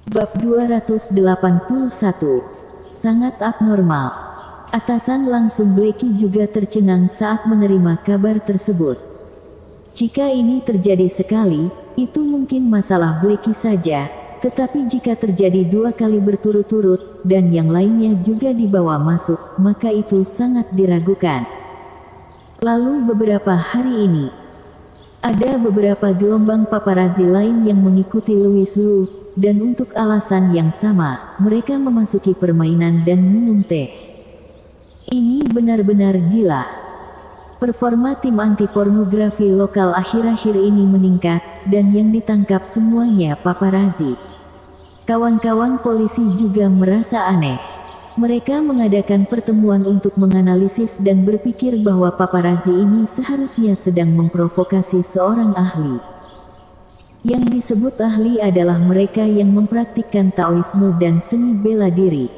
Bab 281. Sangat abnormal. Atasan langsung Blackie juga tercengang saat menerima kabar tersebut. Jika ini terjadi sekali, itu mungkin masalah Blackie saja, tetapi jika terjadi 2 kali berturut-turut, dan yang lainnya juga dibawa masuk, maka itu sangat diragukan. Lalu beberapa hari ini, ada beberapa gelombang paparazzi lain yang mengikuti Louis Liu. Dan untuk alasan yang sama, mereka memasuki permainan dan minum teh. Ini benar-benar gila. Performa tim anti-pornografi lokal akhir-akhir ini meningkat, dan yang ditangkap semuanya paparazzi. Kawan-kawan polisi juga merasa aneh. Mereka mengadakan pertemuan untuk menganalisis dan berpikir bahwa paparazzi ini seharusnya sedang memprovokasi seorang ahli. Yang disebut ahli adalah mereka yang mempraktikkan Taoisme dan seni bela diri.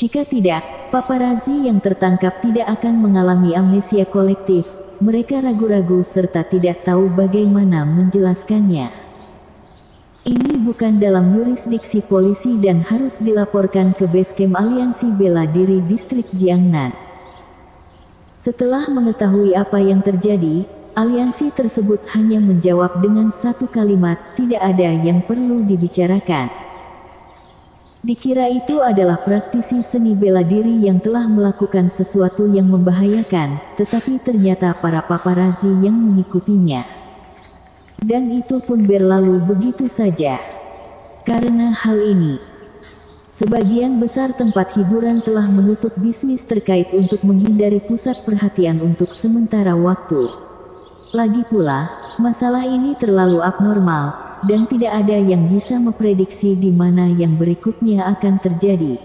Jika tidak, paparazzi yang tertangkap tidak akan mengalami amnesia kolektif. Mereka ragu-ragu serta tidak tahu bagaimana menjelaskannya. Ini bukan dalam yurisdiksi polisi dan harus dilaporkan ke Basecamp Aliansi Bela Diri Distrik Jiangnan. Setelah mengetahui apa yang terjadi, aliansi tersebut hanya menjawab dengan satu kalimat, tidak ada yang perlu dibicarakan. Dikira itu adalah praktisi seni bela diri yang telah melakukan sesuatu yang membahayakan, tetapi ternyata para paparazzi yang mengikutinya. Dan itu pun berlalu begitu saja. Karena hal ini, sebagian besar tempat hiburan telah menutup bisnis terkait untuk menghindari pusat perhatian untuk sementara waktu. Lagi pula, masalah ini terlalu abnormal, dan tidak ada yang bisa memprediksi di mana yang berikutnya akan terjadi.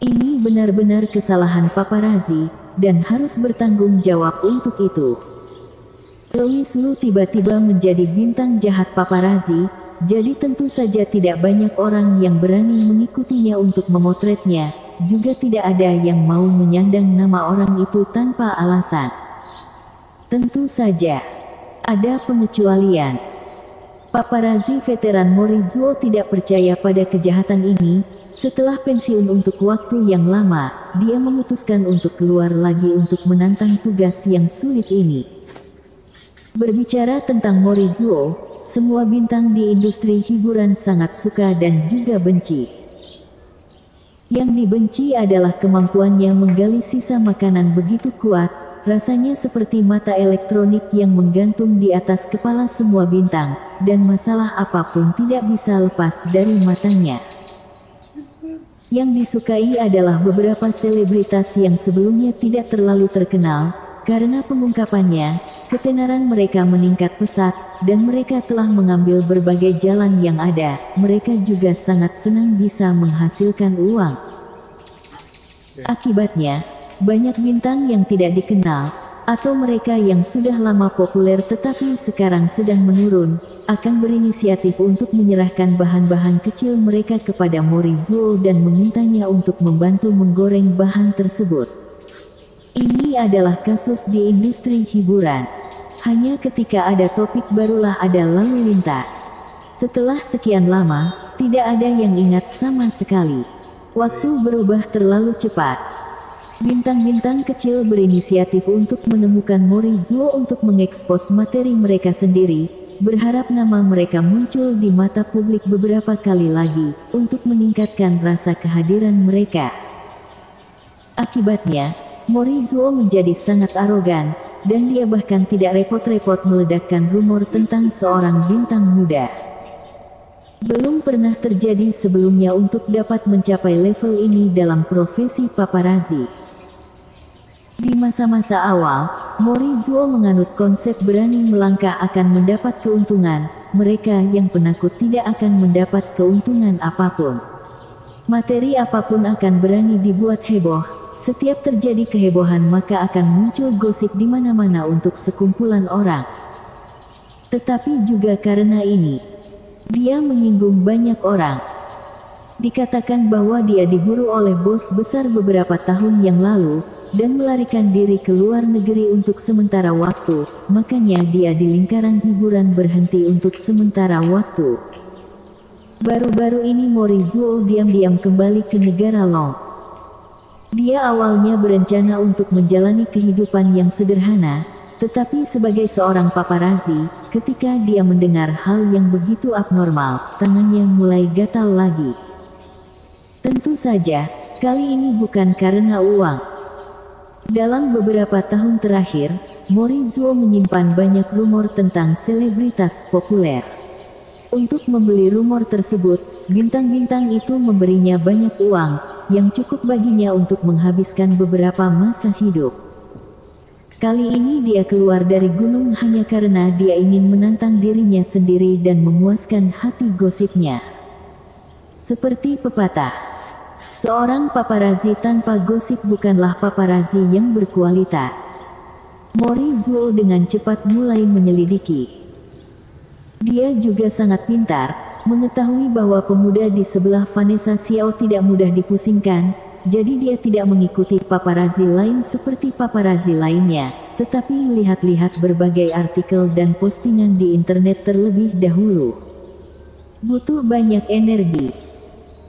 Ini benar-benar kesalahan paparazzi, dan harus bertanggung jawab untuk itu. Louis Liu tiba-tiba menjadi bintang jahat paparazzi, jadi tentu saja tidak banyak orang yang berani mengikutinya untuk memotretnya, juga tidak ada yang mau menyandang nama orang itu tanpa alasan. Tentu saja, ada pengecualian. Paparazzi veteran Morizuo tidak percaya pada kejahatan ini. Setelah pensiun untuk waktu yang lama, dia memutuskan untuk keluar lagi untuk menantang tugas yang sulit ini. Berbicara tentang Morizuo, semua bintang di industri hiburan sangat suka dan juga benci. Yang dibenci adalah kemampuannya menggali sisa makanan begitu kuat, rasanya seperti mata elektronik yang menggantung di atas kepala semua bintang, dan masalah apapun tidak bisa lepas dari matanya. Yang disukai adalah beberapa selebritas yang sebelumnya tidak terlalu terkenal, karena pengungkapannya, ketenaran mereka meningkat pesat, dan mereka telah mengambil berbagai jalan yang ada. Mereka juga sangat senang bisa menghasilkan uang. Akibatnya, banyak bintang yang tidak dikenal, atau mereka yang sudah lama populer tetapi sekarang sedang menurun, akan berinisiatif untuk menyerahkan bahan-bahan kecil mereka kepada Morizuo dan memintanya untuk membantu menggoreng bahan tersebut. Ini adalah kasus di industri hiburan. Hanya ketika ada topik barulah ada lalu lintas. Setelah sekian lama, tidak ada yang ingat sama sekali. Waktu berubah terlalu cepat. Bintang-bintang kecil berinisiatif untuk menemukan Morizuo untuk mengekspos materi mereka sendiri, berharap nama mereka muncul di mata publik beberapa kali lagi, untuk meningkatkan rasa kehadiran mereka. Akibatnya, Morizuo menjadi sangat arogan, dan dia bahkan tidak repot-repot meledakkan rumor tentang seorang bintang muda. Belum pernah terjadi sebelumnya untuk dapat mencapai level ini dalam profesi paparazzi. Di masa-masa awal, Morizuo menganut konsep berani melangkah akan mendapat keuntungan, mereka yang penakut tidak akan mendapat keuntungan apapun. Materi apapun akan berani dibuat heboh, setiap terjadi kehebohan maka akan muncul gosip di mana-mana untuk sekumpulan orang. Tetapi juga karena ini, dia menyinggung banyak orang. Dikatakan bahwa dia diburu oleh bos besar beberapa tahun yang lalu, dan melarikan diri ke luar negeri untuk sementara waktu, makanya dia di lingkaran hiburan berhenti untuk sementara waktu. Baru-baru ini Morizuo diam-diam kembali ke negara Long. Dia awalnya berencana untuk menjalani kehidupan yang sederhana, tetapi sebagai seorang paparazzi, ketika dia mendengar hal yang begitu abnormal, tangannya mulai gatal lagi. Tentu saja, kali ini bukan karena uang. Dalam beberapa tahun terakhir, Morizuo menyimpan banyak rumor tentang selebritas populer. Untuk membeli rumor tersebut, bintang-bintang itu memberinya banyak uang, yang cukup baginya untuk menghabiskan beberapa masa hidup. Kali ini dia keluar dari gunung hanya karena dia ingin menantang dirinya sendiri dan memuaskan hati gosipnya. Seperti pepatah, seorang paparazzi tanpa gosip bukanlah paparazzi yang berkualitas. Morizuo dengan cepat mulai menyelidiki. Dia juga sangat pintar, mengetahui bahwa pemuda di sebelah Vanessa Xiao tidak mudah dipusingkan, jadi dia tidak mengikuti paparazzi lain seperti paparazzi lainnya, tetapi melihat-lihat berbagai artikel dan postingan di internet terlebih dahulu. Butuh banyak energi.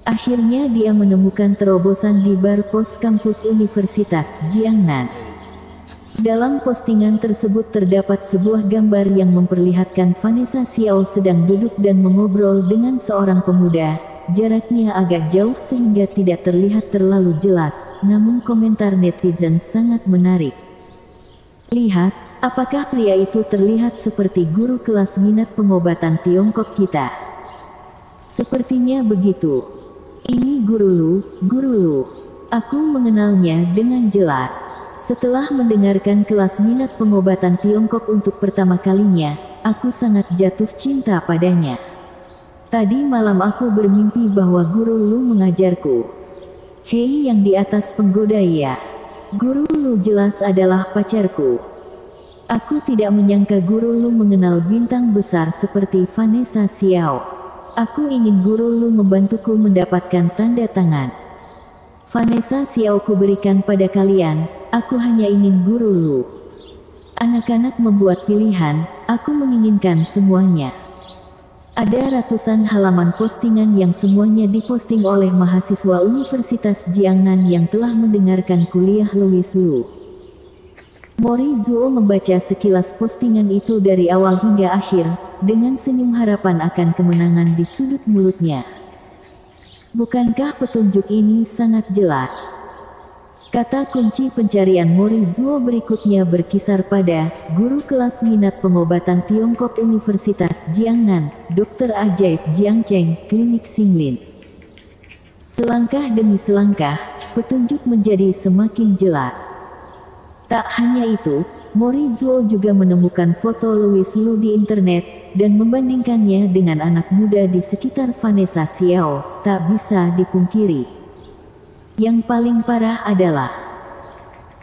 Akhirnya dia menemukan terobosan di bar pos kampus Universitas Jiangnan. Dalam postingan tersebut terdapat sebuah gambar yang memperlihatkan Vanessa Xiao sedang duduk dan mengobrol dengan seorang pemuda. Jaraknya agak jauh sehingga tidak terlihat terlalu jelas, namun komentar netizen sangat menarik. Lihat, apakah pria itu terlihat seperti guru kelas minat pengobatan Tiongkok kita? Sepertinya begitu. Ini guru Lu. Aku mengenalnya dengan jelas. Setelah mendengarkan kelas minat pengobatan Tiongkok untuk pertama kalinya, aku sangat jatuh cinta padanya. Tadi malam aku bermimpi bahwa guru Lu mengajarku. Hei, yang di atas penggoda ya. Guru Lu jelas adalah pacarku. Aku tidak menyangka guru Lu mengenal bintang besar seperti Vanessa Xiao. Aku ingin guru Lu membantuku mendapatkan tanda tangan. Vanessa Xiao ku berikan pada kalian, aku hanya ingin guru Lu. Anak-anak membuat pilihan, aku menginginkan semuanya. Ada ratusan halaman postingan yang semuanya diposting oleh mahasiswa Universitas Jiangnan yang telah mendengarkan kuliah Louis Lu. Morizuo membaca sekilas postingan itu dari awal hingga akhir, dengan senyum harapan akan kemenangan di sudut mulutnya. Bukankah petunjuk ini sangat jelas? Kata kunci pencarian Morizuo berikutnya berkisar pada guru kelas minat pengobatan Tiongkok Universitas Jiangnan, Dr. Ajaib Jiang Cheng, Klinik Xinglin. Selangkah demi selangkah, petunjuk menjadi semakin jelas. Tak hanya itu, Morizuo juga menemukan foto Louis Lu di internet, dan membandingkannya dengan anak muda di sekitar Vanessa Xiao. Tak bisa dipungkiri. Yang paling parah adalah,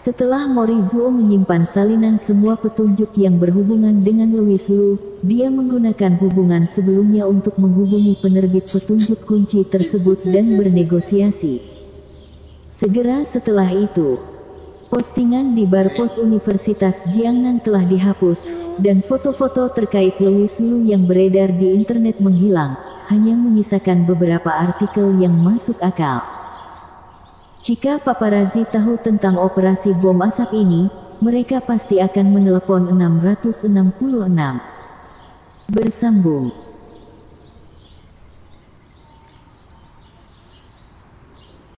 setelah Morizuo menyimpan salinan semua petunjuk yang berhubungan dengan Louis Lu, dia menggunakan hubungan sebelumnya untuk menghubungi penerbit petunjuk kunci tersebut dan bernegosiasi. Segera setelah itu, postingan di bar pos Universitas Jiangnan telah dihapus, dan foto-foto terkait Louis Lu yang beredar di internet menghilang, hanya menyisakan beberapa artikel yang masuk akal. Jika paparazzi tahu tentang operasi bom asap ini, mereka pasti akan menelepon 666. Bersambung.